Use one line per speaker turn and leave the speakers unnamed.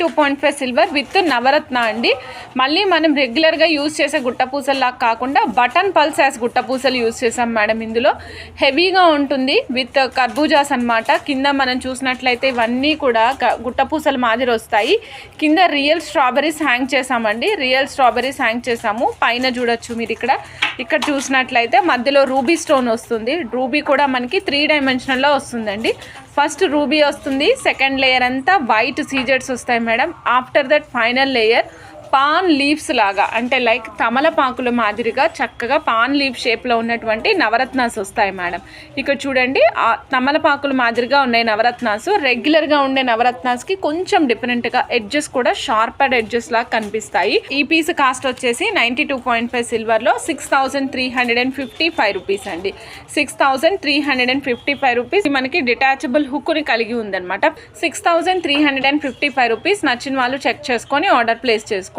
92.5 silver with నవరత్న అండి. మళ్ళీ మనం రెగ్యులర్గా యూజ్ చేసే గుట్టపూసల్లా కాకుండా బటన్ పల్స్ యాస్ గుట్టపూసలు యూజ్ చేసాం మేడం. ఇందులో హెవీగా ఉంటుంది విత్ కర్బూజాస్ అనమాట. కింద మనం చూసినట్లయితే ఇవన్నీ కూడా గుట్టపూసల మాదిరి వస్తాయి. కింద రియల్ స్ట్రాబెరీస్ హ్యాంగ్ చేసామండి. రియల్ స్ట్రాబెరీస్ హ్యాంగ్ చేసాము. పైన చూడొచ్చు మీరు ఇక్కడ చూసినట్లయితే మధ్యలో రూబీ స్టోన్ వస్తుంది. రూబీ కూడా మనకి 3 డైమెన్షనల్లో వస్తుందండి. ఫస్ట్ రూబీ వస్తుంది, సెకండ్ లేయర్ అంతా వైట్ సీజెడ్స్ వస్తాయి madam. After that final layer pan leaves లాగా, అంటే లైక్ తమలపాకుల మాదిరిగా చక్కగా పాన్ లీఫ్ షేప్లో ఉన్నటువంటి నవరత్నాస్ వస్తాయి మేడం. ఇక్కడ చూడండి, ఆ తమలపాకుల మాదిరిగా ఉన్నాయి నవరత్నాస్. రెగ్యులర్గా ఉండే నవరత్నాస్కి కొంచెం డిఫరెంట్గా ఎడ్జెస్ కూడా షార్పడ్ ఎడ్జెస్ లాగా కనిపిస్తాయి. ఈ పీస్ కాస్ట్ వచ్చేసి 92.5 సిల్వర్లో 6355 రూపీస్ అండి. 6355 రూపీస్. మనకి డిటాచబుల్ హుక్ని కలిగి ఉందన్నమాట. 6355 రూపీస్. నచ్చిన వాళ్ళు చెక్ చేసుకొని ఆర్డర్ ప్లేస్ చేసుకోండి.